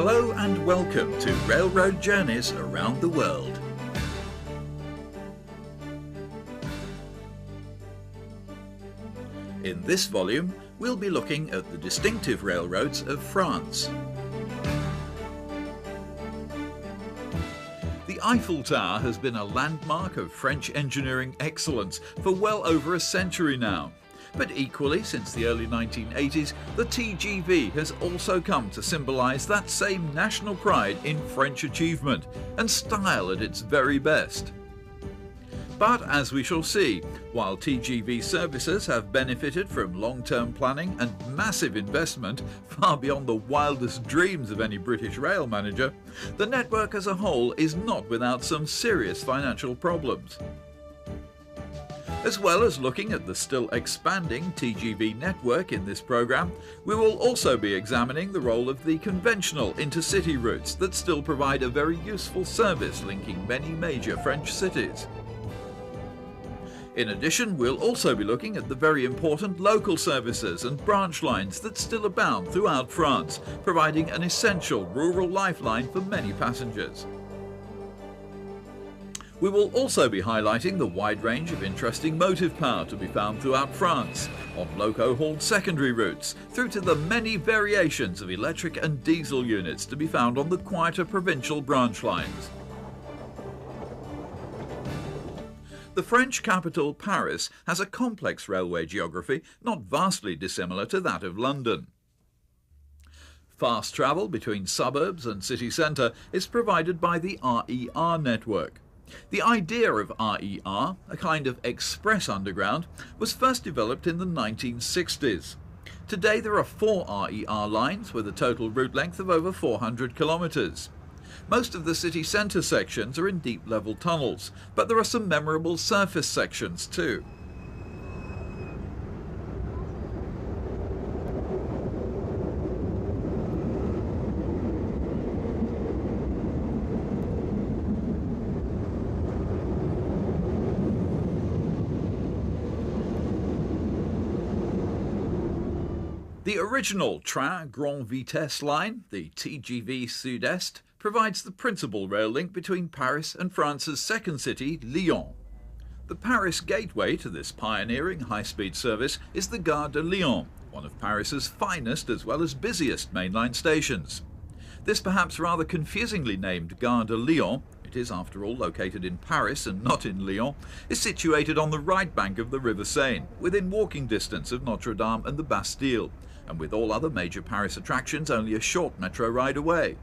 Hello and welcome to Railroad Journeys Around the World. In this volume, we'll be looking at the distinctive railroads of France. The Eiffel Tower has been a landmark of French engineering excellence for well over a century now. But equally, since the early 1980s, the TGV has also come to symbolise that same national pride in French achievement and style at its very best. But as we shall see, while TGV services have benefited from long-term planning and massive investment far beyond the wildest dreams of any British rail manager, the network as a whole is not without some serious financial problems. As well as looking at the still expanding TGV network in this programme, we will also be examining the role of the conventional intercity routes that still provide a very useful service linking many major French cities. In addition, we'll also be looking at the very important local services and branch lines that still abound throughout France, providing an essential rural lifeline for many passengers. We will also be highlighting the wide range of interesting motive power to be found throughout France, on loco-hauled secondary routes, through to the many variations of electric and diesel units to be found on the quieter provincial branch lines. The French capital, Paris, has a complex railway geography not vastly dissimilar to that of London. Fast travel between suburbs and city centre is provided by the RER network. The idea of RER, a kind of express underground, was first developed in the 1960s. Today there are 4 RER lines with a total route length of over 400 kilometres. Most of the city centre sections are in deep level tunnels, but there are some memorable surface sections too. The original Train Grande Vitesse line, the TGV Sud-Est, provides the principal rail link between Paris and France's second city, Lyon. The Paris gateway to this pioneering high-speed service is the Gare de Lyon, one of Paris's finest as well as busiest mainline stations. This perhaps rather confusingly named Gare de Lyon, it is after all located in Paris and not in Lyon, is situated on the right bank of the River Seine, within walking distance of Notre Dame and the Bastille, and with all other major Paris attractions only a short metro ride away.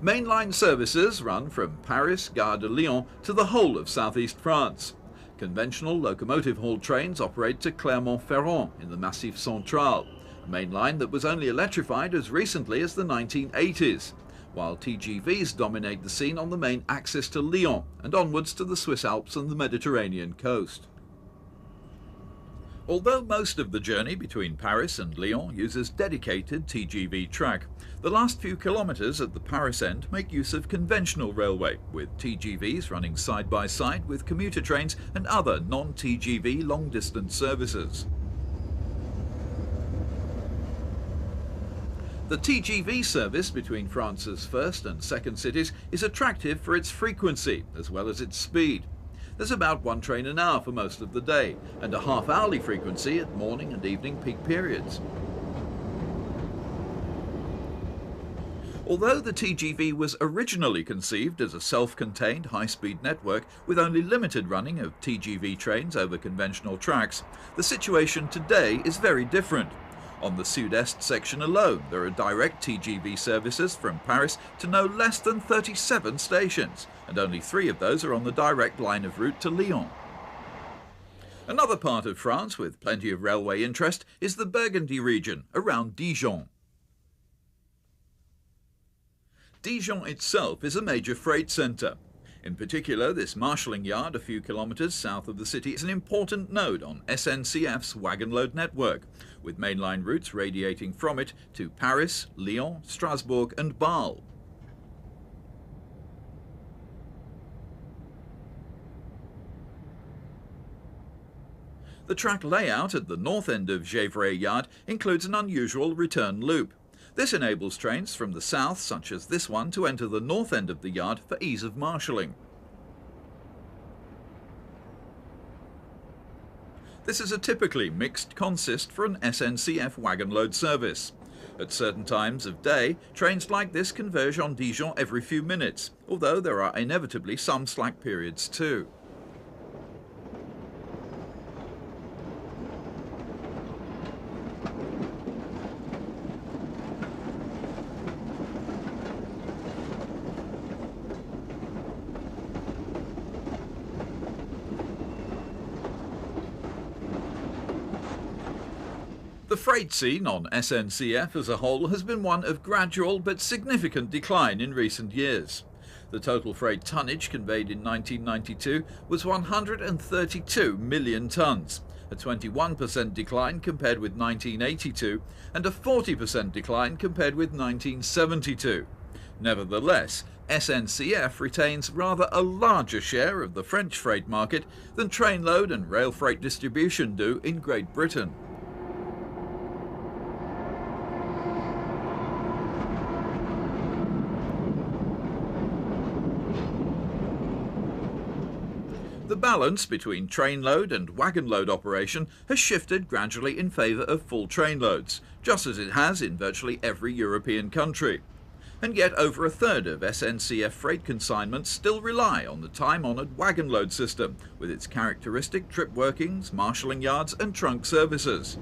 Mainline services run from Paris Gare de Lyon to the whole of southeast France. Conventional locomotive-hauled trains operate to Clermont-Ferrand in the Massif Central, a main line that was only electrified as recently as the 1980s, while TGVs dominate the scene on the main axis to Lyon and onwards to the Swiss Alps and the Mediterranean coast. Although most of the journey between Paris and Lyon uses dedicated TGV track, the last few kilometres at the Paris end make use of conventional railway, with TGVs running side by side with commuter trains and other non-TGV long-distance services. The TGV service between France's first and second cities is attractive for its frequency as well as its speed. There's about 1 train an hour for most of the day, and a half-hourly frequency at morning and evening peak periods. Although the TGV was originally conceived as a self-contained high-speed network with only limited running of TGV trains over conventional tracks, the situation today is very different. On the Sud-Est section alone, there are direct TGV services from Paris to no less than 37 stations, and only 3 of those are on the direct line of route to Lyon. Another part of France with plenty of railway interest is the Burgundy region around Dijon. Dijon itself is a major freight centre. In particular, this marshalling yard a few kilometres south of the city is an important node on SNCF's wagon load network, with mainline routes radiating from it to Paris, Lyon, Strasbourg and Bâle. The track layout at the north end of Gevrey Yard includes an unusual return loop. This enables trains from the south, such as this one, to enter the north end of the yard for ease of marshalling. This is a typically mixed consist for an SNCF wagon load service. At certain times of day, trains like this converge on Dijon every few minutes, although there are inevitably some slack periods too. The freight scene on SNCF as a whole has been one of gradual but significant decline in recent years. The total freight tonnage conveyed in 1992 was 132 million tonnes, a 21% decline compared with 1982 and a 40% decline compared with 1972. Nevertheless, SNCF retains rather a larger share of the French freight market than trainload and rail freight distribution do in Great Britain. The balance between trainload and wagon load operation has shifted gradually in favour of full trainloads, just as it has in virtually every European country. And yet over a third of SNCF freight consignments still rely on the time-honoured wagon load system, with its characteristic trip workings, marshalling yards and trunk services.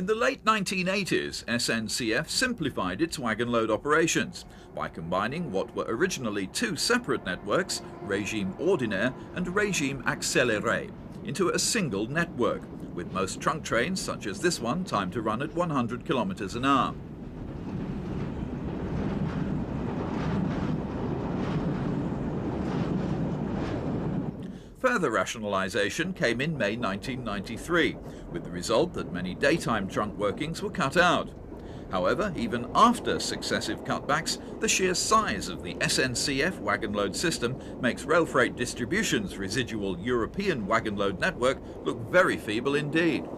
In the late 1980s, SNCF simplified its wagon load operations by combining what were originally two separate networks, Régime Ordinaire and Régime Accéléré, into a single network, with most trunk trains, such as this one, timed to run at 100 km an hour. Further rationalisation came in May 1993, with the result that many daytime trunk workings were cut out. However, even after successive cutbacks, the sheer size of the SNCF wagon load system makes Rail Freight Distribution's residual European wagon load network look very feeble indeed.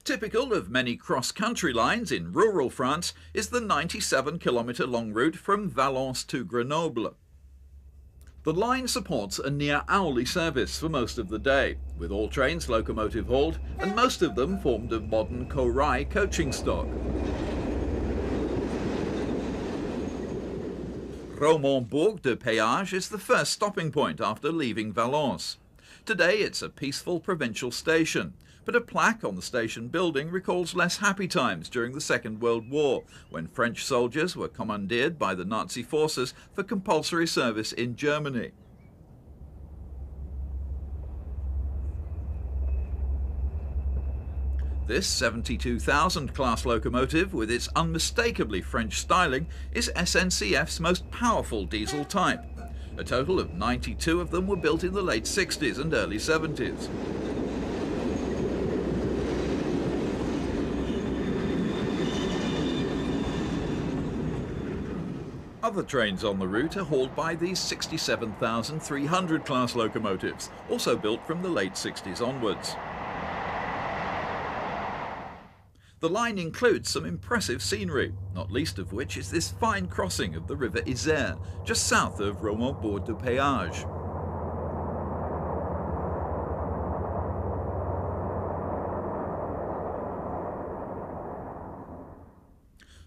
Typical of many cross-country lines in rural France is the 97-kilometre-long route from Valence to Grenoble. The line supports a near-hourly service for most of the day, with all trains locomotive-hauled and most of them formed of modern Corail coaching stock. Romont-Bourg de Péage is the first stopping point after leaving Valence. Today it's a peaceful provincial station, but a plaque on the station building recalls less happy times during the Second World War, when French soldiers were commandeered by the Nazi forces for compulsory service in Germany. This 72,000 class locomotive, with its unmistakably French styling, is SNCF's most powerful diesel type. A total of 92 of them were built in the late 60s and early 70s. Other trains on the route are hauled by these 67,300 class locomotives, also built from the late 60s onwards. The line includes some impressive scenery, not least of which is this fine crossing of the river Isère, just south of Romont-Bourg de Péage.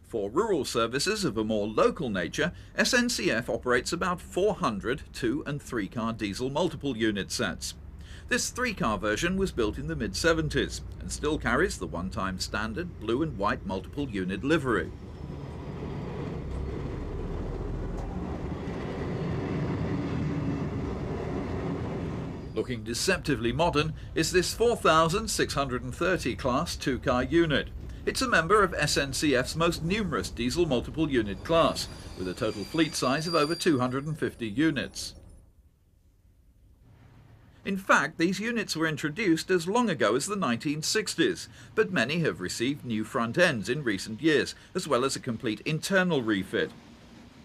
For rural services of a more local nature, SNCF operates about 400 2- and 3-car diesel multiple unit sets. This 3-car version was built in the mid-70s and still carries the one-time standard blue and white multiple unit livery. Looking deceptively modern is this 4630 class two-car unit. It's a member of SNCF's most numerous diesel multiple unit class, with a total fleet size of over 250 units. In fact, these units were introduced as long ago as the 1960s, but many have received new front ends in recent years, as well as a complete internal refit.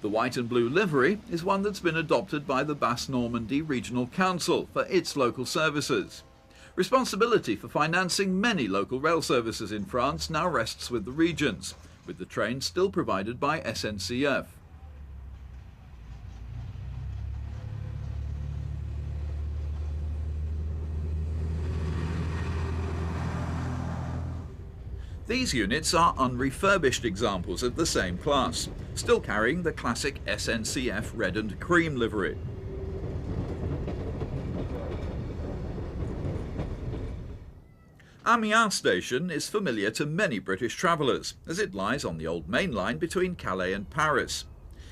The white and blue livery is one that's been adopted by the Basse Normandy Regional Council for its local services. Responsibility for financing many local rail services in France now rests with the regions, with the trains still provided by SNCF. These units are unrefurbished examples of the same class, still carrying the classic SNCF red and cream livery. Amiens station is familiar to many British travellers, as it lies on the old main line between Calais and Paris.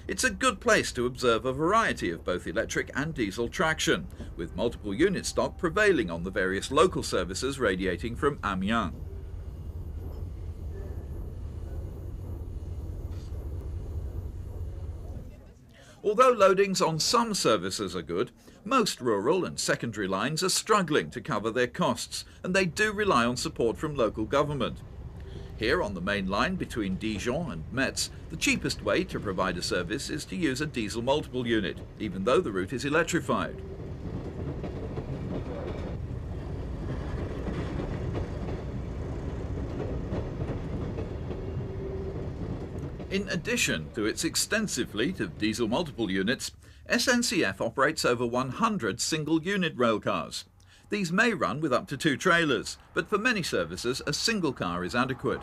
It's a good place to observe a variety of both electric and diesel traction, with multiple unit stock prevailing on the various local services radiating from Amiens. Although loadings on some services are good, most rural and secondary lines are struggling to cover their costs, and they do rely on support from local government. Here on the main line between Dijon and Metz, the cheapest way to provide a service is to use a diesel multiple unit, even though the route is electrified. In addition to its extensive fleet of diesel multiple units, SNCF operates over 100 single-unit railcars. These may run with up to 2 trailers, but for many services a single car is adequate.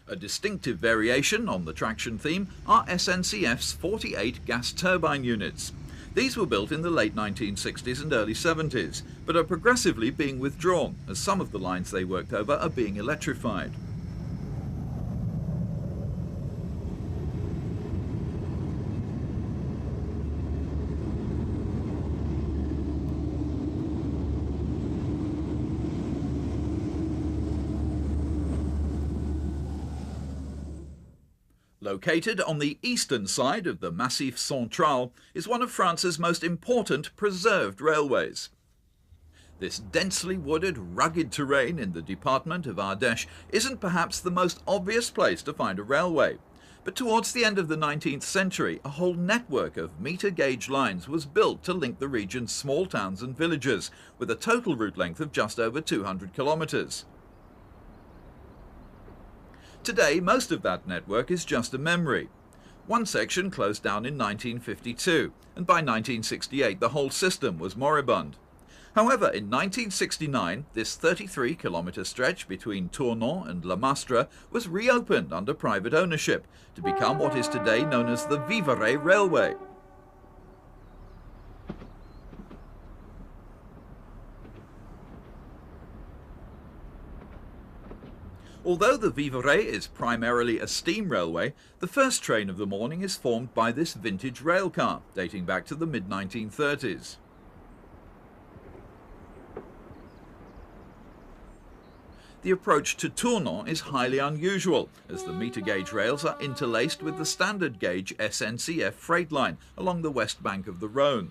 A distinctive variation on the traction theme are SNCF's 48 gas turbine units. These were built in the late 1960s and early 70s, but are progressively being withdrawn as some of the lines they worked over are being electrified. Located on the eastern side of the Massif Central is one of France's most important preserved railways. This densely wooded, rugged terrain in the department of Ardèche isn't perhaps the most obvious place to find a railway, but towards the end of the 19th century a whole network of meter-gauge lines was built to link the region's small towns and villages, with a total route length of just over 200 kilometres. Today, most of that network is just a memory. One section closed down in 1952, and by 1968 the whole system was moribund. However, in 1969, this 33-kilometre stretch between Tournon and La Mastre was reopened under private ownership to become what is today known as the Vivarais Railway. Although the Vivarais is primarily a steam railway, the first train of the morning is formed by this vintage railcar, dating back to the mid-1930s. The approach to Tournon is highly unusual, as the meter gauge rails are interlaced with the standard gauge SNCF freight line along the west bank of the Rhône.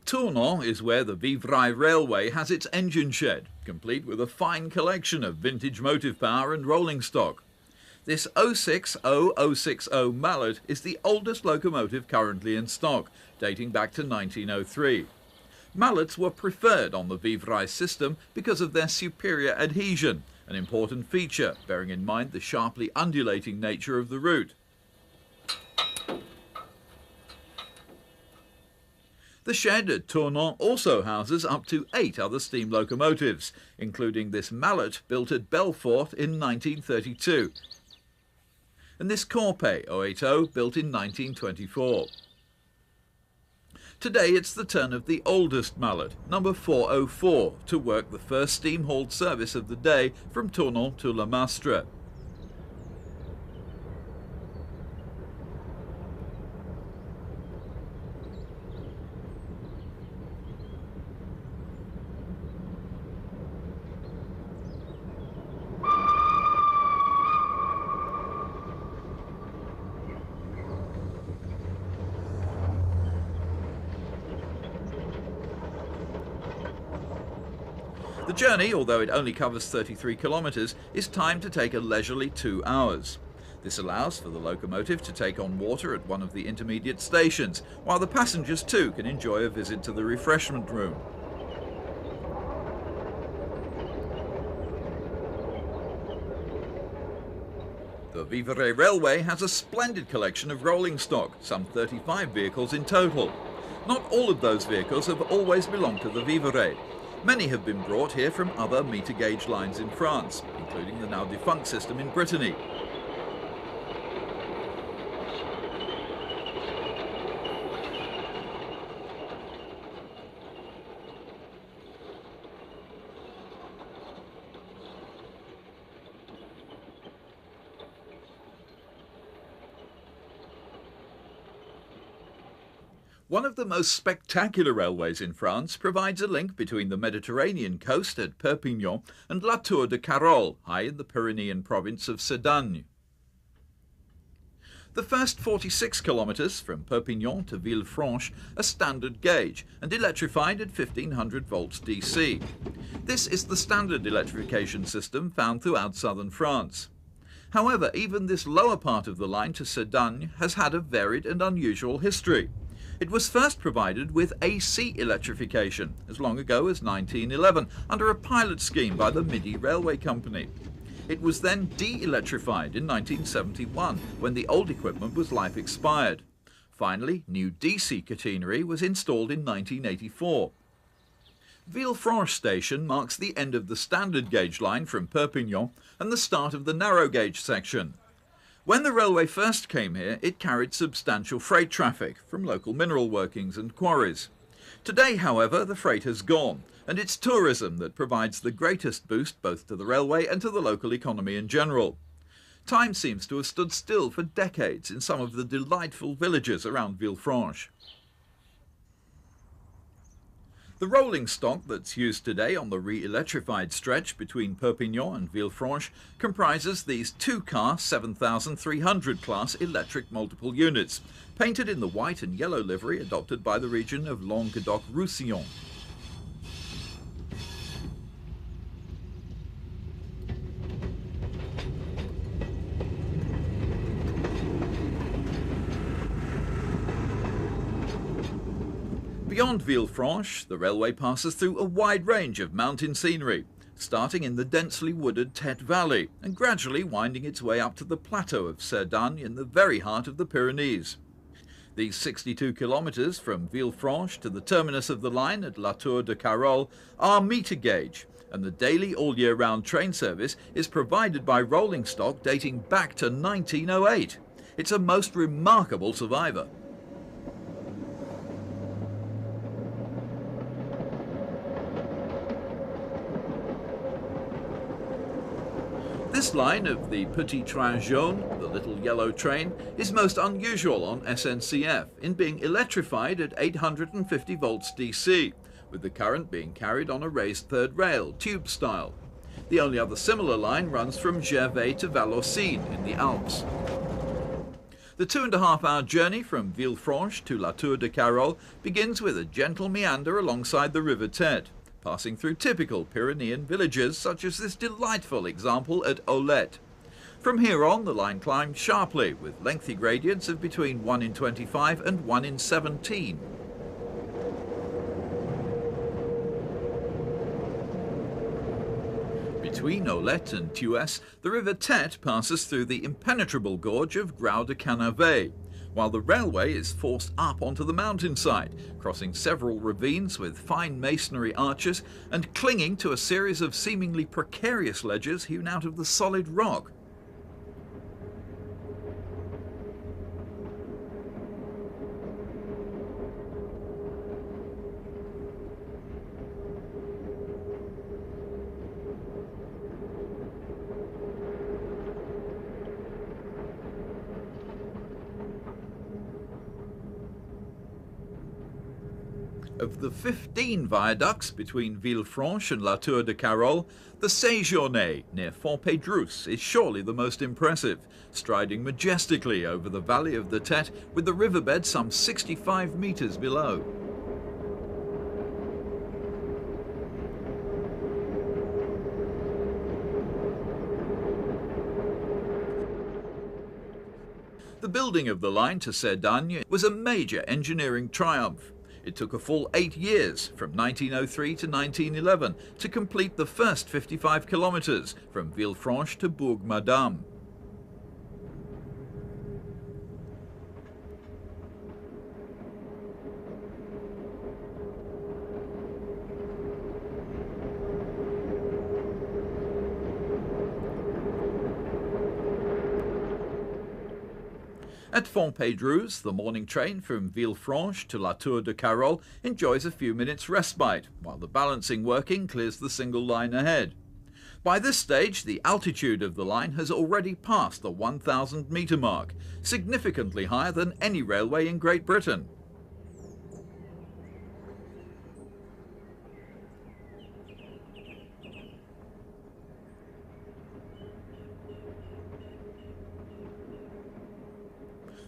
Tournon is where the Vivarais Railway has its engine shed, complete with a fine collection of vintage motive power and rolling stock. This 06060 Mallet is the oldest locomotive currently in stock, dating back to 1903. Mallets were preferred on the Vivarais system because of their superior adhesion, an important feature, bearing in mind the sharply undulating nature of the route. The shed at Tournon also houses up to 8 other steam locomotives, including this Mallet built at Belfort in 1932, and this Corpet 080 built in 1924. Today it's the turn of the oldest mallet, number 404, to work the first steam-hauled service of the day from Tournon to Le Mastre. The journey, although it only covers 33 kilometres, is timed to take a leisurely 2 hours. This allows for the locomotive to take on water at one of the intermediate stations, while the passengers too can enjoy a visit to the refreshment room. The Vivarais Railway has a splendid collection of rolling stock, some 35 vehicles in total. Not all of those vehicles have always belonged to the Vivarais. Many have been brought here from other meter gauge lines in France, including the now defunct system in Brittany. One of the most spectacular railways in France provides a link between the Mediterranean coast at Perpignan and La Tour de Carol, high in the Pyrenean province of Cerdagne. The first 46 kilometres from Perpignan to Villefranche are standard gauge and electrified at 1500 volts DC. This is the standard electrification system found throughout southern France. However, even this lower part of the line to Cerdagne has had a varied and unusual history. It was first provided with AC electrification as long ago as 1911 under a pilot scheme by the Midi Railway Company. It was then de-electrified in 1971 when the old equipment was life expired. Finally, new DC catenary was installed in 1984. Villefranche station marks the end of the standard gauge line from Perpignan and the start of the narrow gauge section. When the railway first came here, it carried substantial freight traffic from local mineral workings and quarries. Today, however, the freight has gone, and it's tourism that provides the greatest boost both to the railway and to the local economy in general. Time seems to have stood still for decades in some of the delightful villages around Villefranche. The rolling stock that's used today on the re-electrified stretch between Perpignan and Villefranche comprises these two-car 7300 class electric multiple units, painted in the white and yellow livery adopted by the region of Languedoc-Roussillon. Beyond Villefranche, the railway passes through a wide range of mountain scenery, starting in the densely wooded Tête Valley and gradually winding its way up to the plateau of Cerdagne in the very heart of the Pyrenees. These 62 kilometres from Villefranche to the terminus of the line at La Tour de Carol are meter gauge, and the daily all-year-round train service is provided by rolling stock dating back to 1908. It's a most remarkable survivor. This line of the Petit Train Jaune, the little yellow train, is most unusual on SNCF in being electrified at 850 volts DC, with the current being carried on a raised third rail, tube style. The only other similar line runs from Gervais to Vallorcine in the Alps. The 2.5-hour journey from Villefranche to La Tour de Carol begins with a gentle meander alongside the River Tête, passing through typical Pyrenean villages such as this delightful example at Olette. From here on, the line climbs sharply, with lengthy gradients of between 1 in 25 and 1 in 17. Between Olette and Thuès, the River Tête passes through the impenetrable gorge of Grau de Canavet, while the railway is forced up onto the mountainside, crossing several ravines with fine masonry arches and clinging to a series of seemingly precarious ledges hewn out of the solid rock. Of the 15 viaducts between Villefranche and La Tour de Carol, the Séjourné near Fontpédrousse is surely the most impressive, striding majestically over the valley of the Tête with the riverbed some 65 metres below. The building of the line to Cerdagne was a major engineering triumph. It took a full 8 years, from 1903 to 1911, to complete the first 55 kilometres from Villefranche to Bourg-Madame. At Fontpédrousse, the morning train from Villefranche to La Tour de Carol enjoys a few minutes respite, while the balancing working clears the single line ahead. By this stage, the altitude of the line has already passed the 1,000 metre mark, significantly higher than any railway in Great Britain.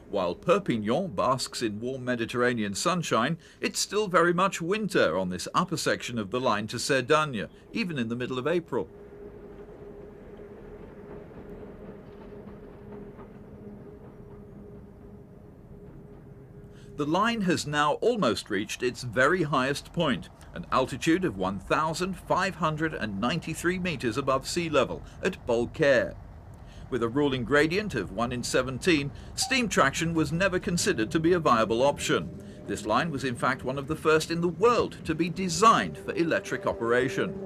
While Perpignan basks in warm Mediterranean sunshine, it's still very much winter on this upper section of the line to Cerdagne, even in the middle of April. The line has now almost reached its very highest point, an altitude of 1,593 metres above sea level at Beaucaire. With a ruling gradient of 1 in 17, steam traction was never considered to be a viable option. This line was in fact one of the first in the world to be designed for electric operation.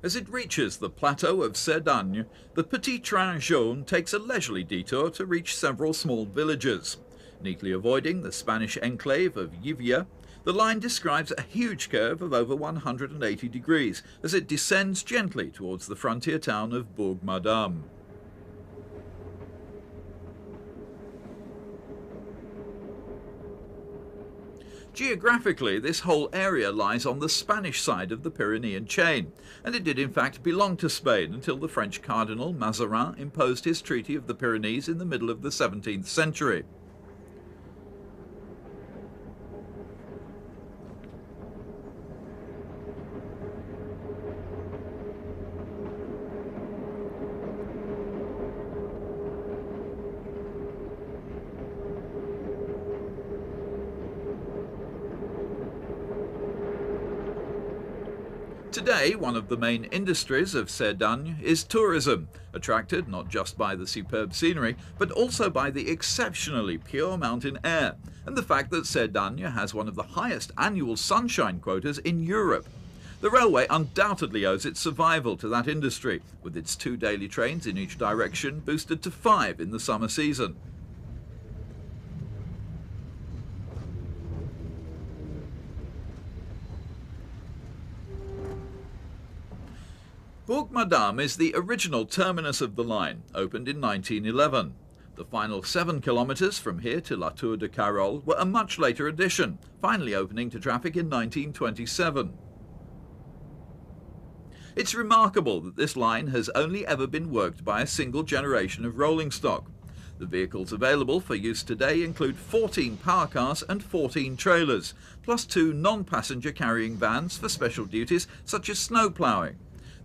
As it reaches the plateau of Cerdagne, the Petit Train Jaune takes a leisurely detour to reach several small villages. Neatly avoiding the Spanish enclave of Yvia, the line describes a huge curve of over 180 degrees as it descends gently towards the frontier town of Bourg-Madame. Geographically, this whole area lies on the Spanish side of the Pyrenean chain, and it did in fact belong to Spain until the French Cardinal Mazarin imposed his Treaty of the Pyrenees in the middle of the 17th century. Today, one of the main industries of Cerdagne is tourism, attracted not just by the superb scenery, but also by the exceptionally pure mountain air, and the fact that Cerdagne has one of the highest annual sunshine quotas in Europe. The railway undoubtedly owes its survival to that industry, with its 2 daily trains in each direction boosted to 5 in the summer season. Bourg-Madame is the original terminus of the line, opened in 1911. The final 7 kilometres from here to La Tour de Carol were a much later addition, finally opening to traffic in 1927. It's remarkable that this line has only ever been worked by a single generation of rolling stock. The vehicles available for use today include 14 power cars and 14 trailers, plus 2 non-passenger carrying vans for special duties such as snow ploughing.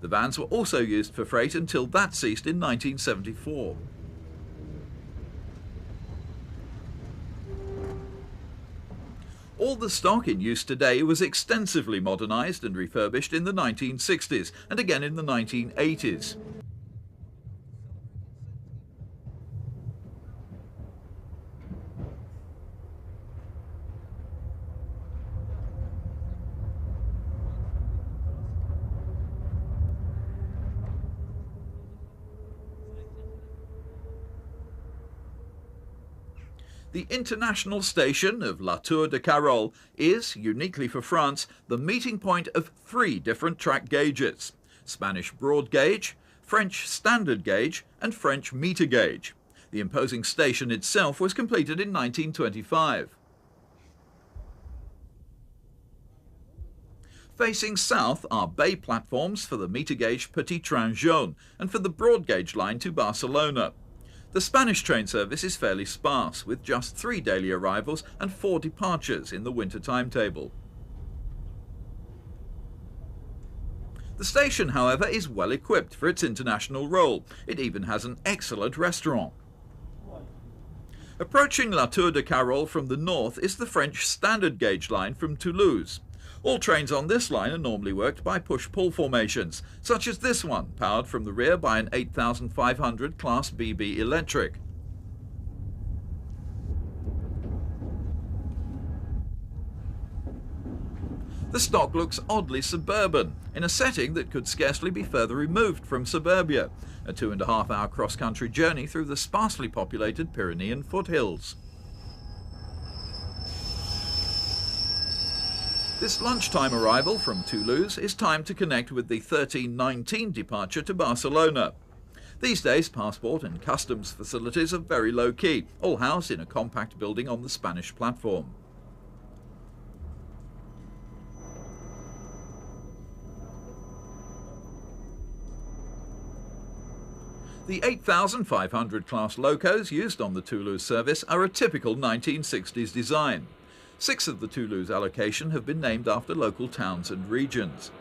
The vans were also used for freight until that ceased in 1974. All the stock in use today was extensively modernised and refurbished in the 1960s and again in the 1980s. The international station of La Tour de Carol is, uniquely for France, the meeting point of three different track gauges: Spanish broad gauge, French standard gauge and French meter gauge. The imposing station itself was completed in 1925. Facing south are bay platforms for the meter gauge Petit Train Jaune and for the broad gauge line to Barcelona. The Spanish train service is fairly sparse, with just 3 daily arrivals and 4 departures in the winter timetable. The station, however, is well equipped for its international role. It even has an excellent restaurant. Approaching La Tour de Carol from the north is the French standard gauge line from Toulouse. All trains on this line are normally worked by push-pull formations, such as this one, powered from the rear by an 8500 Class BB electric. The stock looks oddly suburban, in a setting that could scarcely be further removed from suburbia, a 2.5-hour cross-country journey through the sparsely populated Pyrenean foothills. This lunchtime arrival from Toulouse is timed to connect with the 13:19 departure to Barcelona. These days, passport and customs facilities are very low-key, all housed in a compact building on the Spanish platform. The 8500 class locos used on the Toulouse service are a typical 1960s design. 6 of the Toulouse allocation have been named after local towns and regions.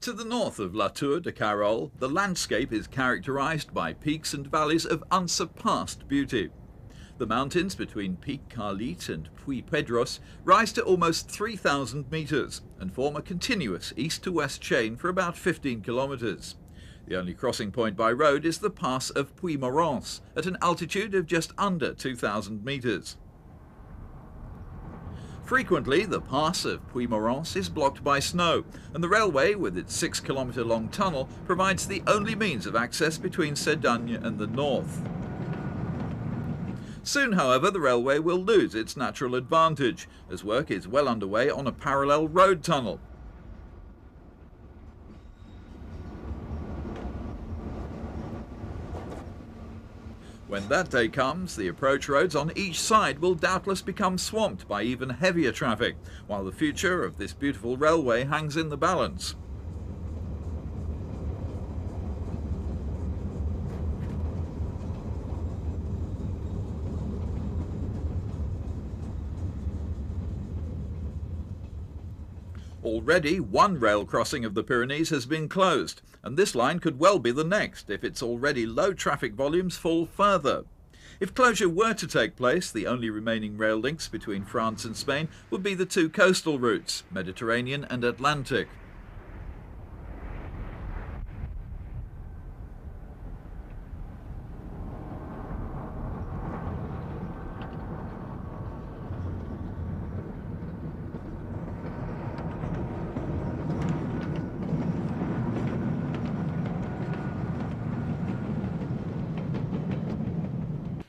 To the north of La Tour de Carol, the landscape is characterized by peaks and valleys of unsurpassed beauty. The mountains between Pic Carlit and Puy-Pedros rise to almost 3,000 meters and form a continuous east-to-west chain for about 15 kilometers. The only crossing point by road is the pass of Puy-Morens at an altitude of just under 2,000 meters. Frequently, the pass of Puy-Morens is blocked by snow, and the railway, with its 6-kilometre-long tunnel, provides the only means of access between Cerdagne and the north. Soon, however, the railway will lose its natural advantage, as work is well underway on a parallel road tunnel. When that day comes, the approach roads on each side will doubtless become swamped by even heavier traffic, while the future of this beautiful railway hangs in the balance. Already, one rail crossing of the Pyrenees has been closed, and this line could well be the next if its already low traffic volumes fall further. If closure were to take place, the only remaining rail links between France and Spain would be the 2 coastal routes, Mediterranean and Atlantic.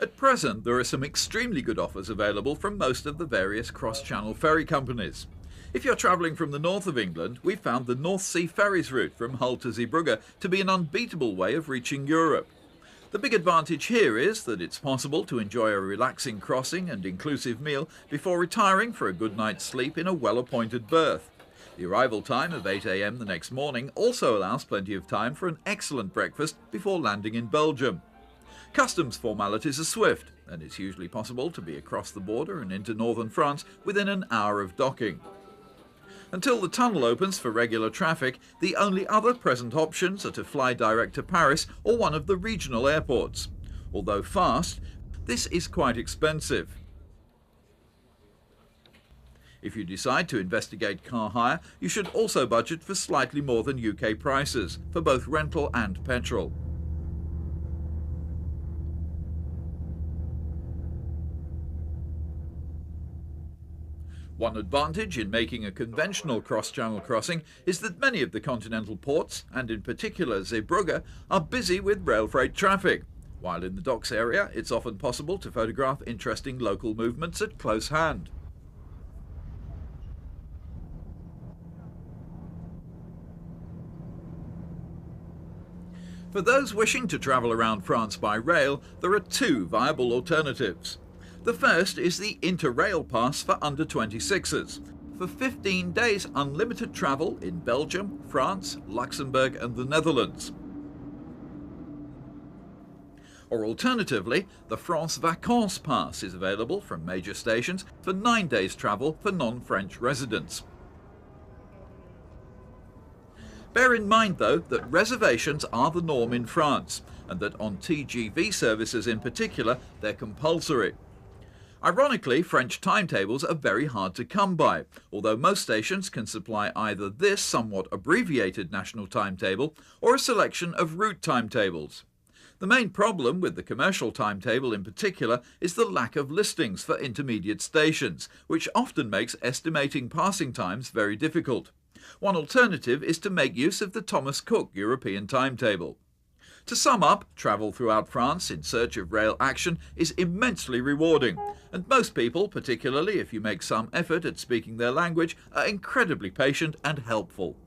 At present, there are some extremely good offers available from most of the various cross-channel ferry companies. If you're travelling from the north of England, we've found the North Sea Ferries route from Hull to Zeebrugge to be an unbeatable way of reaching Europe. The big advantage here is that it's possible to enjoy a relaxing crossing and inclusive meal before retiring for a good night's sleep in a well-appointed berth. The arrival time of 8 AM the next morning also allows plenty of time for an excellent breakfast before landing in Belgium. Customs formalities are swift, and it's usually possible to be across the border and into northern France within an hour of docking. Until the tunnel opens for regular traffic, the only other present options are to fly direct to Paris or one of the regional airports. Although fast, this is quite expensive. If you decide to investigate car hire, you should also budget for slightly more than UK prices, for both rental and petrol. One advantage in making a conventional cross-channel crossing is that many of the continental ports, and in particular Zeebrugge, are busy with rail freight traffic, while in the docks area it's often possible to photograph interesting local movements at close hand. For those wishing to travel around France by rail, there are two viable alternatives. The first is the Interrail Pass for under 26ers. For 15 days unlimited travel in Belgium, France, Luxembourg and the Netherlands. Or alternatively, the France Vacances Pass is available from major stations for 9 days travel for non-French residents. Bear in mind though that reservations are the norm in France, and that on TGV services in particular they're compulsory. Ironically, French timetables are very hard to come by, although most stations can supply either this somewhat abbreviated national timetable or a selection of route timetables. The main problem with the commercial timetable in particular is the lack of listings for intermediate stations, which often makes estimating passing times very difficult. One alternative is to make use of the Thomas Cook European timetable. To sum up, travel throughout France in search of rail action is immensely rewarding, and most people, particularly if you make some effort at speaking their language, are incredibly patient and helpful.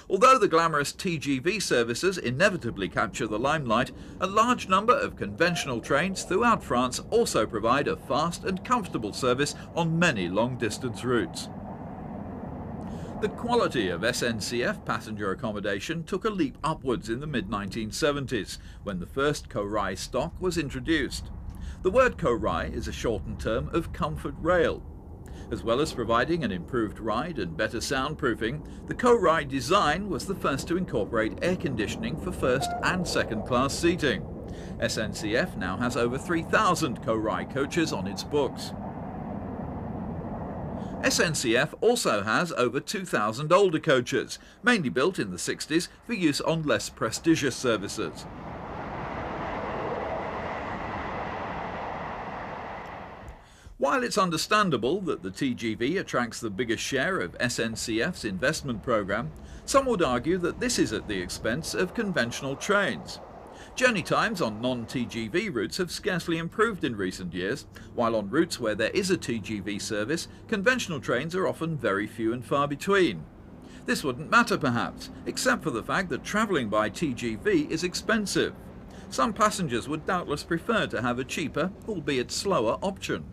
Although the glamorous TGV services inevitably capture the limelight, a large number of conventional trains throughout France also provide a fast and comfortable service on many long-distance routes. The quality of SNCF passenger accommodation took a leap upwards in the mid-1970s, when the first Corail stock was introduced. The word Corail is a shortened term of comfort rail. As well as providing an improved ride and better soundproofing, the Corail design was the first to incorporate air conditioning for first and second class seating. SNCF now has over 3,000 Corail coaches on its books. SNCF also has over 2,000 older coaches, mainly built in the 60s for use on less prestigious services. While it's understandable that the TGV attracts the biggest share of SNCF's investment programme, some would argue that this is at the expense of conventional trains. Journey times on non-TGV routes have scarcely improved in recent years, while on routes where there is a TGV service, conventional trains are often very few and far between. This wouldn't matter perhaps, except for the fact that travelling by TGV is expensive. Some passengers would doubtless prefer to have a cheaper, albeit slower, option.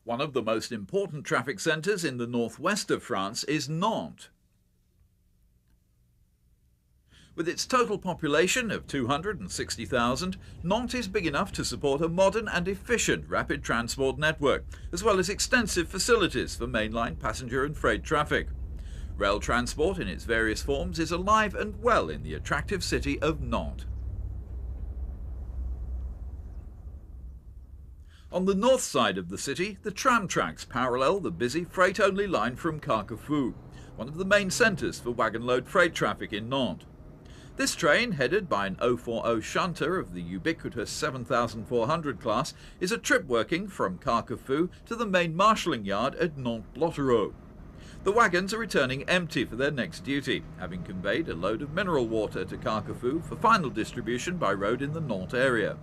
One of the most important traffic centres in the northwest of France is Nantes. With its total population of 260,000, Nantes is big enough to support a modern and efficient rapid transport network, as well as extensive facilities for mainline passenger and freight traffic. Rail transport in its various forms is alive and well in the attractive city of Nantes. On the north side of the city, the tram tracks parallel the busy freight-only line from Carquefou, one of the main centres for wagon-load freight traffic in Nantes. This train, headed by an 040 shunter of the ubiquitous 7400 class, is a trip working from Carquefou to the main marshalling yard at Nantes-Blottereau. The wagons are returning empty for their next duty, having conveyed a load of mineral water to Carquefou for final distribution by road in the Nantes area.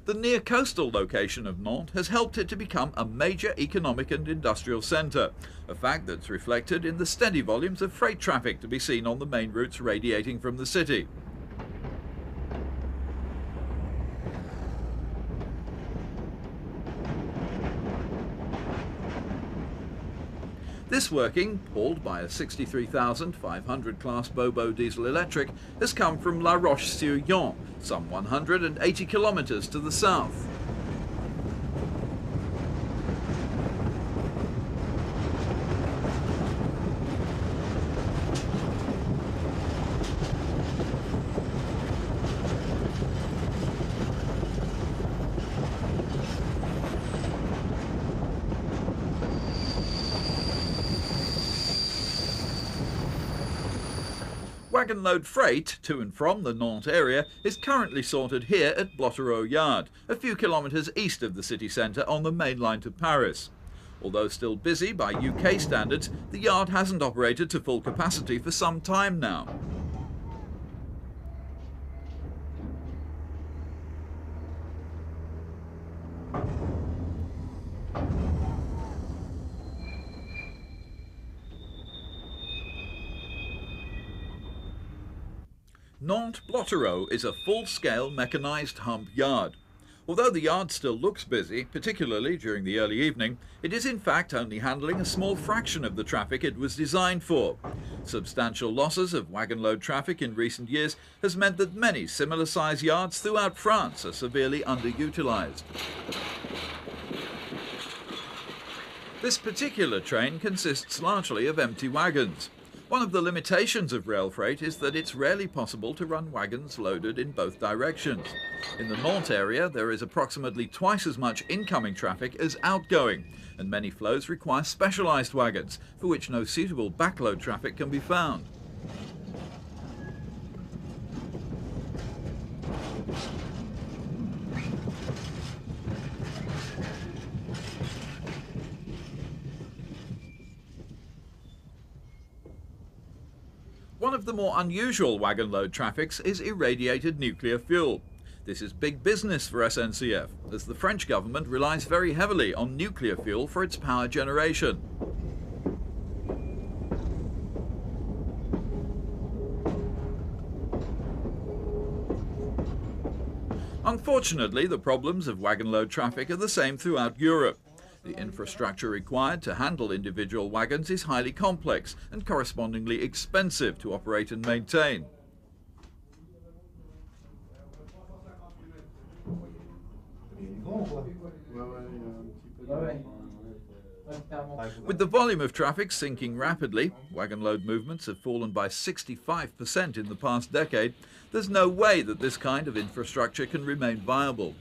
The near-coastal location of Nantes has helped it to become a major economic and industrial centre, a fact that's reflected in the steady volumes of freight traffic to be seen on the main routes radiating from the city. This working, hauled by a 63,500 class Bobo diesel electric, has come from La Roche-sur-Yon, some 180 kilometres to the south. Wagon load freight to and from the Nantes area is currently sorted here at Blottereau Yard, a few kilometres east of the city centre on the main line to Paris. Although still busy by UK standards, the yard hasn't operated to full capacity for some time now. Nantes Blottereau is a full-scale mechanised hump yard. Although the yard still looks busy, particularly during the early evening, it is in fact only handling a small fraction of the traffic it was designed for. Substantial losses of wagon load traffic in recent years has meant that many similar-sized yards throughout France are severely underutilised. This particular train consists largely of empty wagons. One of the limitations of rail freight is that it's rarely possible to run wagons loaded in both directions. In the Nantes area, there is approximately twice as much incoming traffic as outgoing, and many flows require specialised wagons, for which no suitable backload traffic can be found. One of the more unusual wagon load traffics is irradiated nuclear fuel. This is big business for SNCF, as the French government relies very heavily on nuclear fuel for its power generation. Unfortunately, the problems of wagon load traffic are the same throughout Europe. The infrastructure required to handle individual wagons is highly complex and correspondingly expensive to operate and maintain. With the volume of traffic sinking rapidly, wagon load movements have fallen by 65% in the past decade. There's no way that this kind of infrastructure can remain viable.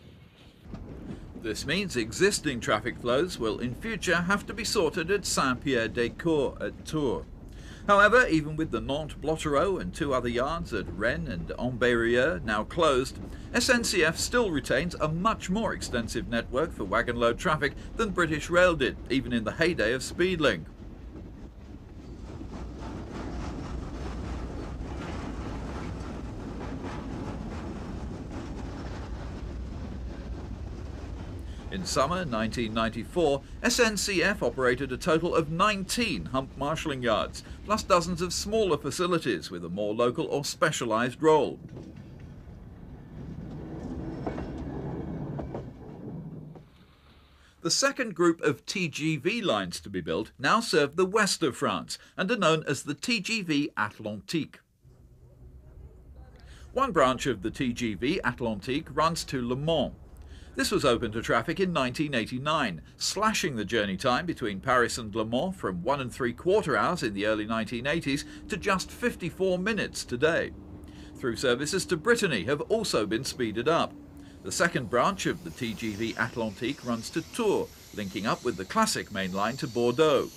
This means existing traffic flows will in future have to be sorted at Saint-Pierre-des-Corps at Tours. However, even with the Nantes Blottereau and two other yards at Rennes and Ambérieu now closed, SNCF still retains a much more extensive network for wagon load traffic than British Rail did, even in the heyday of Speedlink. In summer 1994, SNCF operated a total of 19 hump marshalling yards, plus dozens of smaller facilities with a more local or specialised role. The second group of TGV lines to be built now serve the west of France and are known as the TGV Atlantique. One branch of the TGV Atlantique runs to Le Mans. This was open to traffic in 1989, slashing the journey time between Paris and Le Mans from 1 3/4 hours in the early 1980s to just 54 minutes today. Through services to Brittany have also been speeded up. The second branch of the TGV Atlantique runs to Tours, linking up with the classic main line to Bordeaux.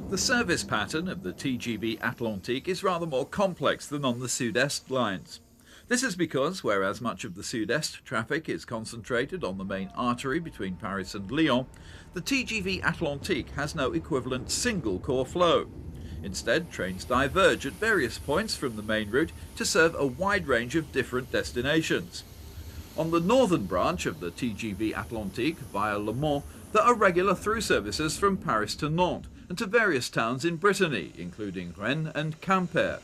The service pattern of the TGV Atlantique is rather more complex than on the Sud-Est lines. This is because, whereas much of the Sud-Est traffic is concentrated on the main artery between Paris and Lyon, the TGV Atlantique has no equivalent single core flow. Instead, trains diverge at various points from the main route to serve a wide range of different destinations. On the northern branch of the TGV Atlantique via Le Mans, there are regular through services from Paris to Nantes and to various towns in Brittany, including Rennes and Quimper.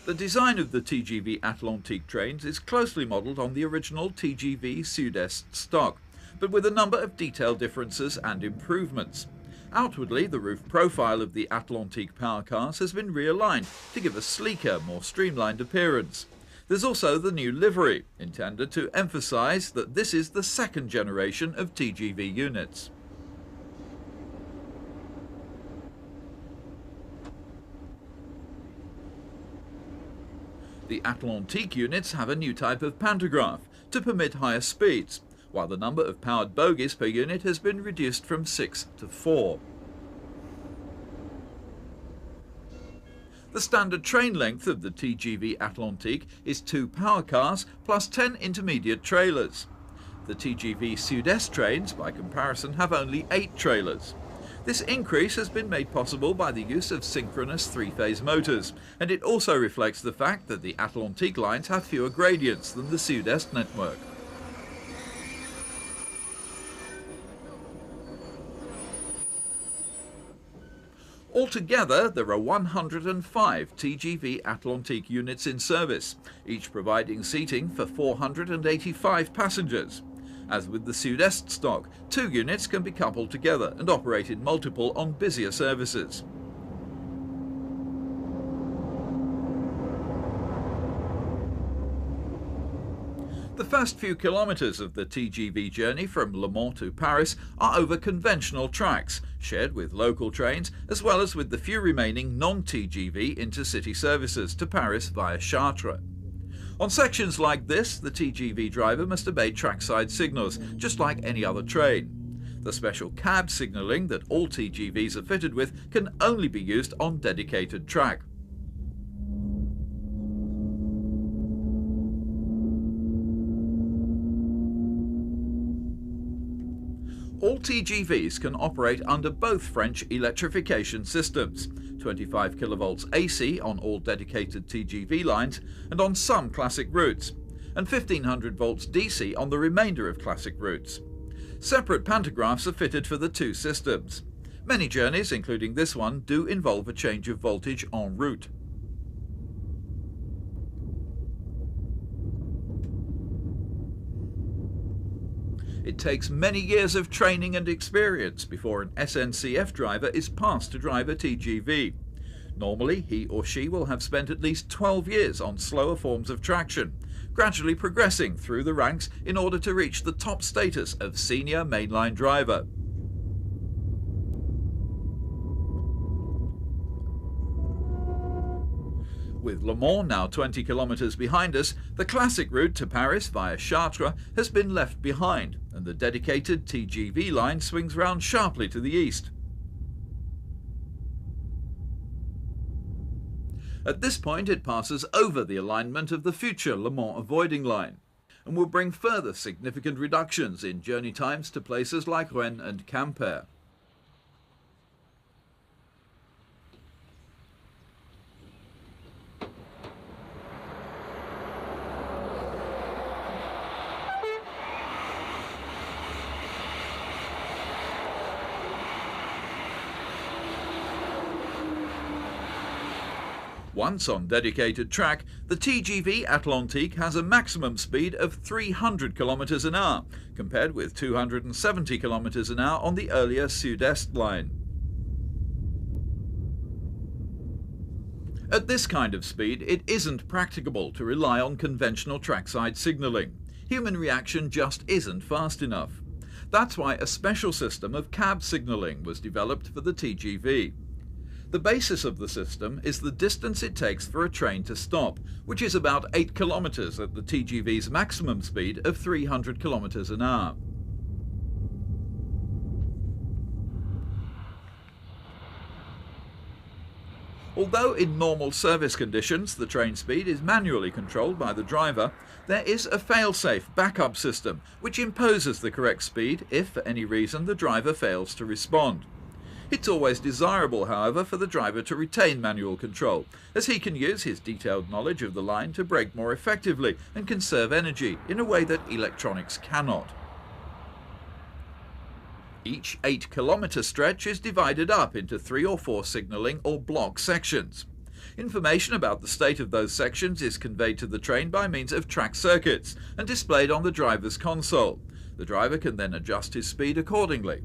The design of the TGV Atlantique trains is closely modelled on the original TGV Sud-Est stock, but with a number of detail differences and improvements. Outwardly, the roof profile of the Atlantique power cars has been realigned to give a sleeker, more streamlined appearance. There's also the new livery, intended to emphasise that this is the second generation of TGV units. The Atlantique units have a new type of pantograph to permit higher speeds, while the number of powered bogies per unit has been reduced from 6 to 4. The standard train length of the TGV Atlantique is 2 power cars plus 10 intermediate trailers. The TGV Sud-Est trains, by comparison, have only 8 trailers. This increase has been made possible by the use of synchronous 3-phase motors, and it also reflects the fact that the Atlantique lines have fewer gradients than the Sud-Est network. Altogether, there are 105 TGV Atlantique units in service, each providing seating for 485 passengers. As with the Sud-Est stock, 2 units can be coupled together and operate in multiple on busier services. The first few kilometres of the TGV journey from Le Mans to Paris are over conventional tracks, shared with local trains, as well as with the few remaining non-TGV intercity services to Paris via Chartres. On sections like this, the TGV driver must obey trackside signals, just like any other train. The special cab signalling that all TGVs are fitted with can only be used on dedicated track. All TGVs can operate under both French electrification systems, 25 kV AC on all dedicated TGV lines and on some classic routes, and 1500 volts DC on the remainder of classic routes. Separate pantographs are fitted for the 2 systems. Many journeys, including this one, do involve a change of voltage en route. It takes many years of training and experience before an SNCF driver is passed to drive a TGV. Normally, he or she will have spent at least 12 years on slower forms of traction, gradually progressing through the ranks in order to reach the top status of senior mainline driver. With Le Mans now 20 kilometers behind us, the classic route to Paris via Chartres has been left behind, and the dedicated TGV line swings round sharply to the east. At this point, it passes over the alignment of the future Le Mans avoiding line, and will bring further significant reductions in journey times to places like Rennes and Quimper. Once on dedicated track, the TGV Atlantique has a maximum speed of 300 km an hour, compared with 270 km an hour on the earlier Sud-Est line. At this kind of speed, it isn't practicable to rely on conventional trackside signalling. Human reaction just isn't fast enough. That's why a special system of cab signalling was developed for the TGV. The basis of the system is the distance it takes for a train to stop, which is about 8 kilometers at the TGV's maximum speed of 300 kilometers an hour. Although in normal service conditions the train speed is manually controlled by the driver, there is a fail-safe backup system which imposes the correct speed if for any reason the driver fails to respond. It's always desirable, however, for the driver to retain manual control, as he can use his detailed knowledge of the line to brake more effectively and conserve energy in a way that electronics cannot. Each 8-kilometre stretch is divided up into 3 or 4 signalling or block sections. Information about the state of those sections is conveyed to the train by means of track circuits and displayed on the driver's console. The driver can then adjust his speed accordingly.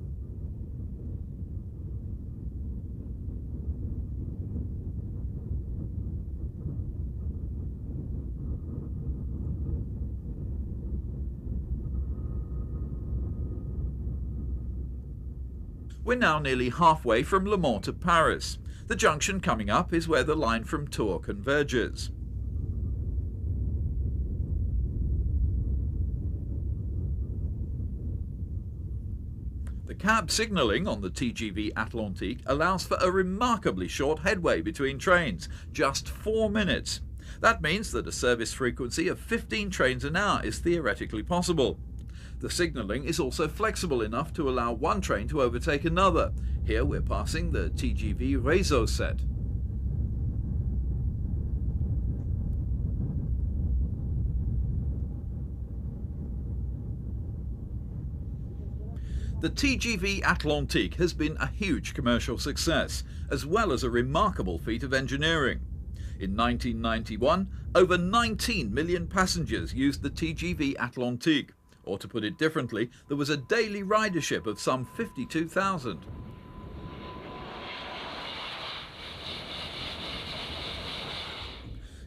We're now nearly halfway from Le Mans to Paris. The junction coming up is where the line from Tours converges. The cab signalling on the TGV Atlantique allows for a remarkably short headway between trains, just 4 minutes. That means that a service frequency of 15 trains an hour is theoretically possible. The signalling is also flexible enough to allow one train to overtake another. Here we're passing the TGV Réseau set. The TGV Atlantique has been a huge commercial success, as well as a remarkable feat of engineering. In 1991, over 19 million passengers used the TGV Atlantique, or to put it differently, there was a daily ridership of some 52,000.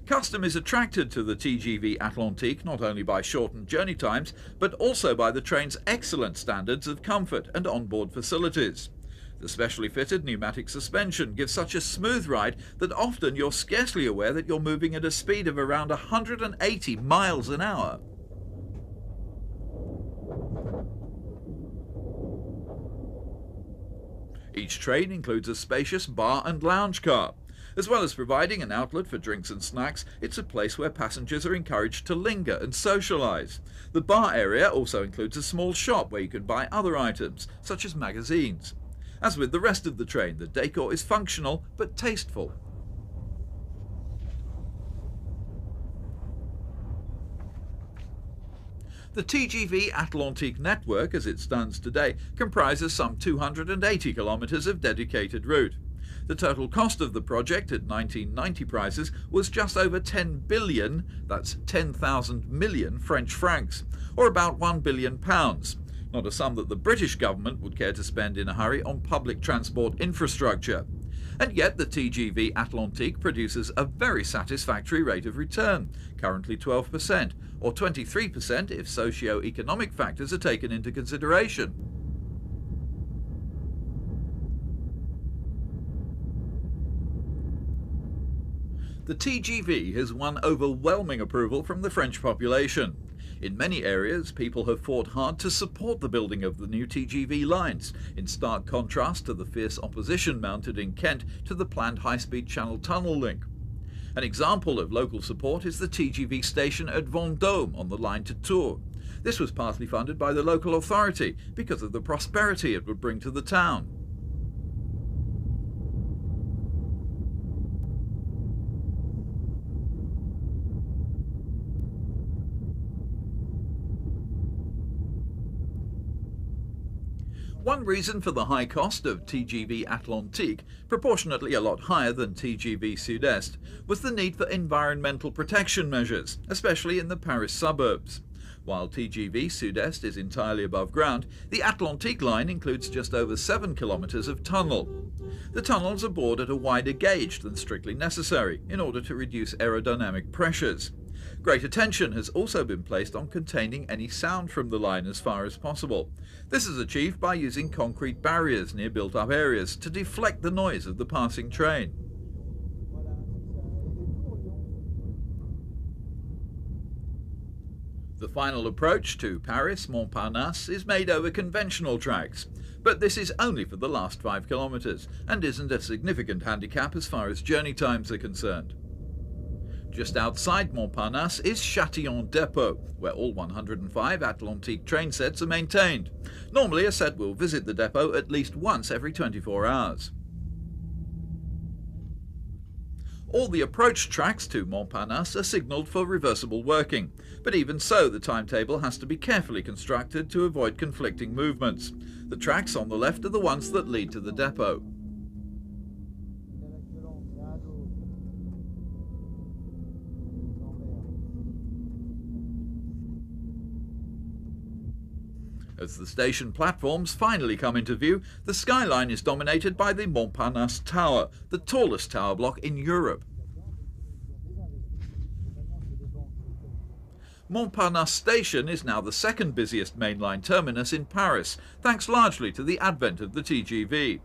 Custom is attracted to the TGV Atlantique not only by shortened journey times, but also by the train's excellent standards of comfort and onboard facilities. The specially fitted pneumatic suspension gives such a smooth ride that often you're scarcely aware that you're moving at a speed of around 180 miles an hour. Each train includes a spacious bar and lounge car. As well as providing an outlet for drinks and snacks, it's a place where passengers are encouraged to linger and socialise. The bar area also includes a small shop where you can buy other items, such as magazines. As with the rest of the train, the decor is functional but tasteful. The TGV Atlantique network, as it stands today, comprises some 280 kilometres of dedicated route. The total cost of the project at 1990 prices was just over 10 billion, that's 10,000 million French francs, or about £1 billion. Not a sum that the British government would care to spend in a hurry on public transport infrastructure. And yet the TGV Atlantique produces a very satisfactory rate of return, currently 12%, or 23% if socio-economic factors are taken into consideration. The TGV has won overwhelming approval from the French population. In many areas, people have fought hard to support the building of the new TGV lines, in stark contrast to the fierce opposition mounted in Kent to the planned high-speed Channel Tunnel link. An example of local support is the TGV station at Vendôme on the line to Tours. This was partly funded by the local authority because of the prosperity it would bring to the town. One reason for the high cost of TGV Atlantique, proportionately a lot higher than TGV Sud-Est, was the need for environmental protection measures, especially in the Paris suburbs. While TGV Sud-Est is entirely above ground, the Atlantique line includes just over 7 kilometres of tunnel. The tunnels are bored at a wider gauge than strictly necessary in order to reduce aerodynamic pressures. Great attention has also been placed on containing any sound from the line as far as possible. This is achieved by using concrete barriers near built-up areas to deflect the noise of the passing train. The final approach to Paris Montparnasse is made over conventional tracks, but this is only for the last 5 kilometres and isn't a significant handicap as far as journey times are concerned. Just outside Montparnasse is Châtillon Depot, where all 105 Atlantique train sets are maintained. Normally a set will visit the depot at least once every 24 hours. All the approach tracks to Montparnasse are signalled for reversible working, but even so the timetable has to be carefully constructed to avoid conflicting movements. The tracks on the left are the ones that lead to the depot. As the station platforms finally come into view, the skyline is dominated by the Montparnasse Tower, the tallest tower block in Europe. Montparnasse Station is now the second busiest mainline terminus in Paris, thanks largely to the advent of the TGV.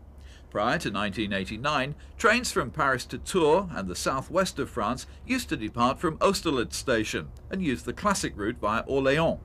Prior to 1989, trains from Paris to Tours and the southwest of France used to depart from Austerlitz Station and use the classic route via Orléans.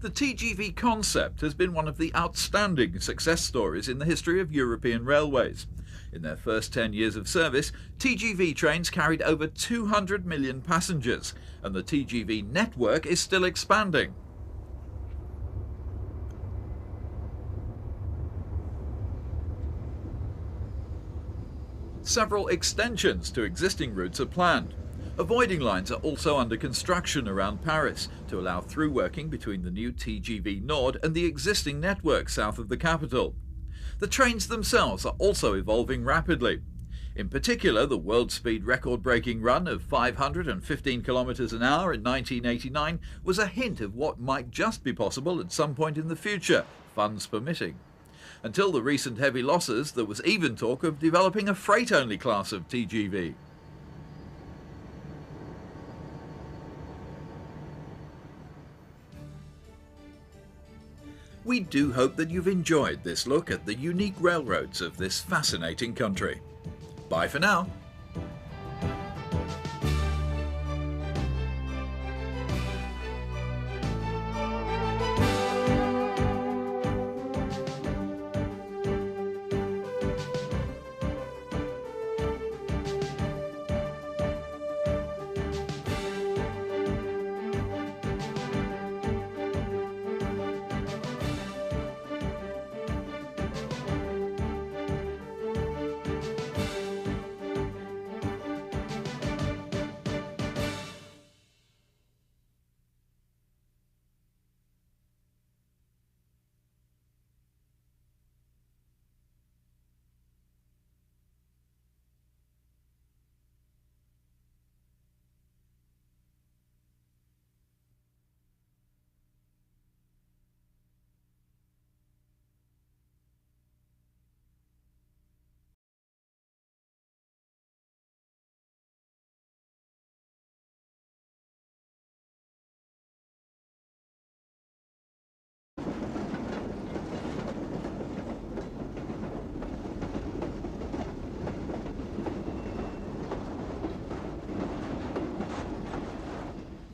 The TGV concept has been one of the outstanding success stories in the history of European railways. In their first 10 years of service, TGV trains carried over 200 million passengers, and the TGV network is still expanding. Several extensions to existing routes are planned. Avoiding lines are also under construction around Paris to allow through working between the new TGV Nord and the existing network south of the capital. The trains themselves are also evolving rapidly. In particular, the world speed record-breaking run of 515 kilometers an hour in 1989 was a hint of what might just be possible at some point in the future, funds permitting. Until the recent heavy losses, there was even talk of developing a freight-only class of TGV. We do hope that you've enjoyed this look at the unique railroads of this fascinating country. Bye for now.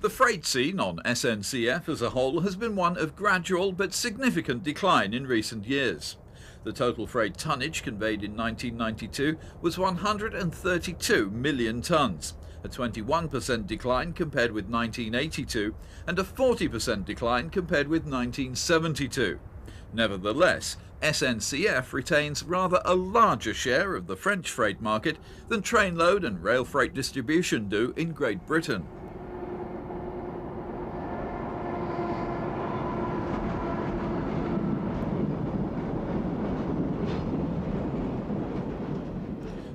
The freight scene on SNCF as a whole has been one of gradual but significant decline in recent years. The total freight tonnage conveyed in 1992 was 132 million tonnes, a 21% decline compared with 1982 and a 40% decline compared with 1972. Nevertheless, SNCF retains rather a larger share of the French freight market than trainload and rail freight distribution do in Great Britain.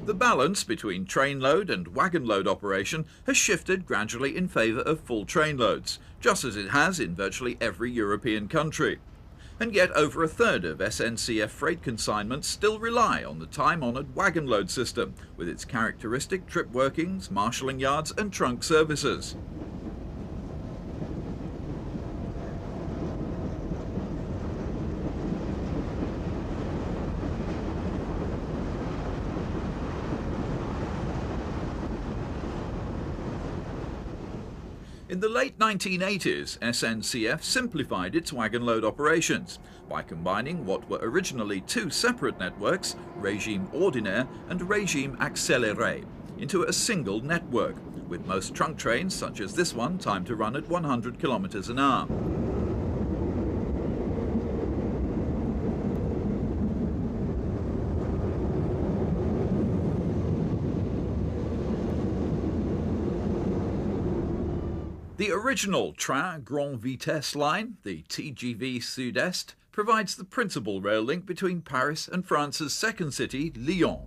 The balance between trainload and wagon load operation has shifted gradually in favour of full trainloads, just as it has in virtually every European country. And yet over a third of SNCF freight consignments still rely on the time-honoured wagon load system, with its characteristic trip workings, marshalling yards and trunk services. In the late 1980s, SNCF simplified its wagon load operations by combining what were originally two separate networks, Régime Ordinaire and Régime Accéléré, into a single network, with most trunk trains, such as this one, timed to run at 100 kilometers an hour. The original Train Grand Vitesse line, the TGV Sud-Est, provides the principal rail link between Paris and France's second city, Lyon.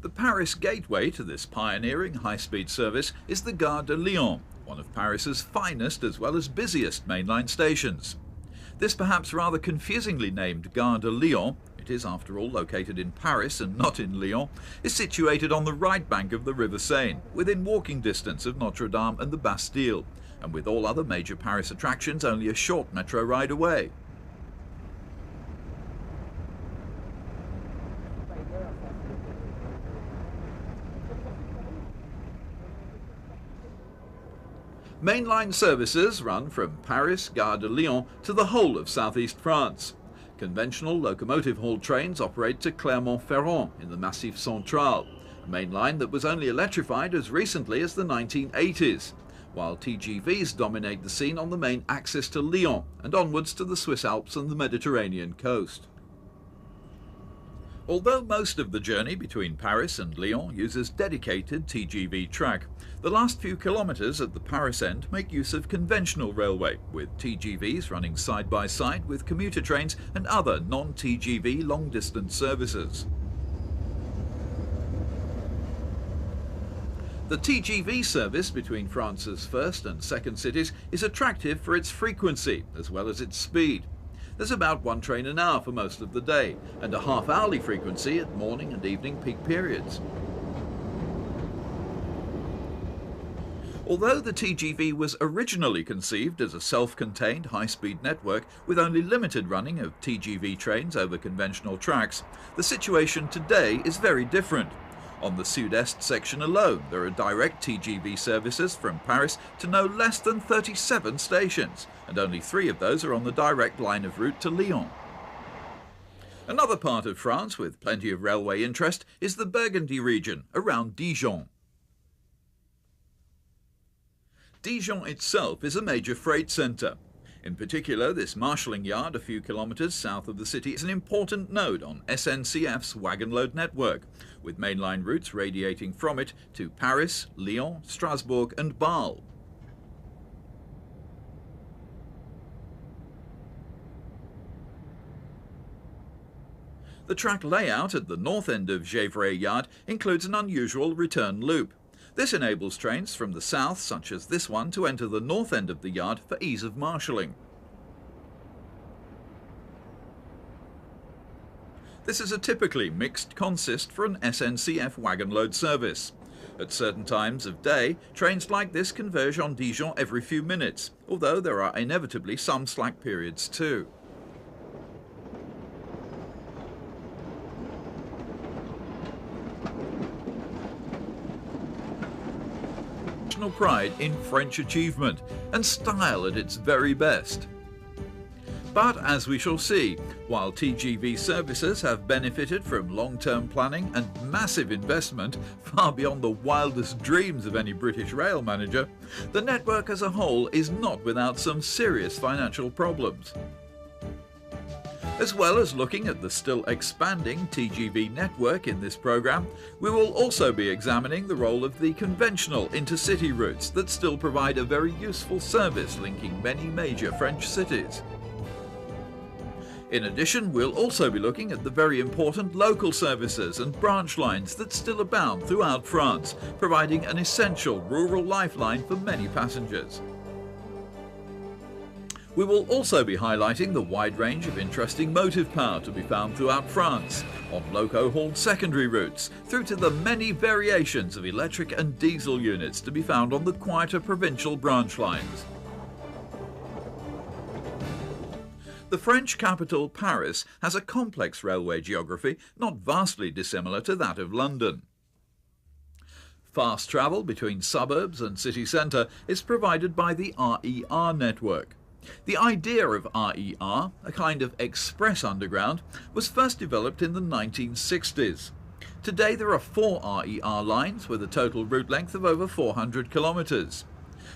The Paris gateway to this pioneering high-speed service is the Gare de Lyon, one of Paris's finest as well as busiest mainline stations. This perhaps rather confusingly named Gare de Lyon, it is after all located in Paris and not in Lyon, is situated on the right bank of the River Seine, within walking distance of Notre Dame and the Bastille, and with all other major Paris attractions only a short metro ride away. Mainline services run from Paris, Gare de Lyon to the whole of southeast France. Conventional locomotive-hauled trains operate to Clermont-Ferrand in the Massif Central, a main line that was only electrified as recently as the 1980s, while TGVs dominate the scene on the main axis to Lyon and onwards to the Swiss Alps and the Mediterranean coast. Although most of the journey between Paris and Lyon uses dedicated TGV track, the last few kilometres at the Paris end make use of conventional railway, with TGVs running side by side with commuter trains and other non-TGV long-distance services. The TGV service between France's first and second cities is attractive for its frequency as well as its speed. There's about one train an hour for most of the day, and a half-hourly frequency at morning and evening peak periods. Although the TGV was originally conceived as a self-contained high-speed network with only limited running of TGV trains over conventional tracks, the situation today is very different. On the Sud-Est section alone, there are direct TGV services from Paris to no less than 37 stations, and only 3 of those are on the direct line of route to Lyon. Another part of France with plenty of railway interest is the Burgundy region, around Dijon. Dijon itself is a major freight centre. In particular, this marshalling yard a few kilometres south of the city is an important node on SNCF's wagon-load network, with mainline routes radiating from it to Paris, Lyon, Strasbourg and Bâle. The track layout at the north end of Gevrey Yard includes an unusual return loop. This enables trains from the south, such as this one, to enter the north end of the yard for ease of marshalling. This is a typically mixed consist for an SNCF wagon load service. At certain times of day, trains like this converge on Dijon every few minutes, although there are inevitably some slack periods too. National pride in French achievement and style at its very best. But as we shall see, while TGV services have benefited from long-term planning and massive investment far beyond the wildest dreams of any British rail manager, the network as a whole is not without some serious financial problems. As well as looking at the still expanding TGV network in this programme, we will also be examining the role of the conventional intercity routes that still provide a very useful service linking many major French cities. In addition, we'll also be looking at the very important local services and branch lines that still abound throughout France, providing an essential rural lifeline for many passengers. We will also be highlighting the wide range of interesting motive power to be found throughout France, on loco-hauled secondary routes, through to the many variations of electric and diesel units to be found on the quieter provincial branch lines. The French capital, Paris, has a complex railway geography not vastly dissimilar to that of London. Fast travel between suburbs and city centre is provided by the RER network. The idea of RER, a kind of express underground, was first developed in the 1960s. Today there are 4 RER lines with a total route length of over 400 kilometres.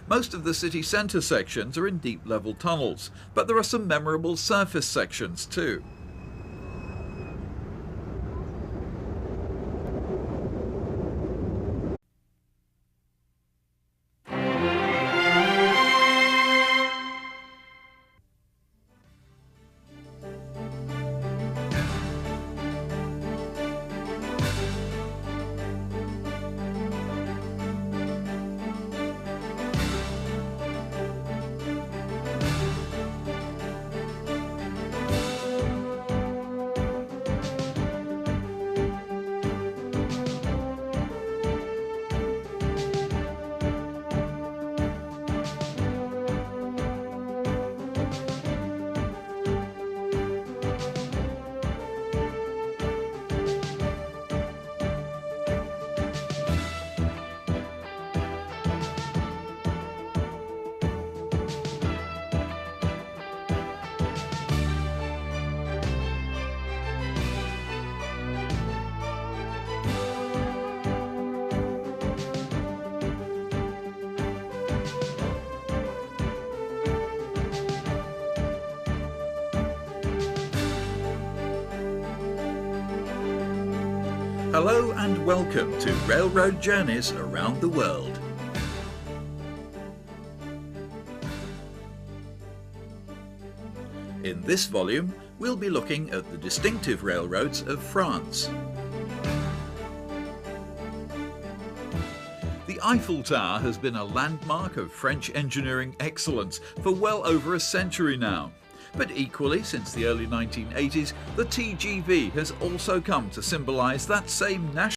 Most of the city centre sections are in deep level tunnels, but there are some memorable surface sections too. Hello and welcome to Railroad Journeys Around the World. In this volume, we'll be looking at the distinctive railroads of France. The Eiffel Tower has been a landmark of French engineering excellence for well over a century now. But equally, since the early 1980s, the TGV has also come to symbolise that same national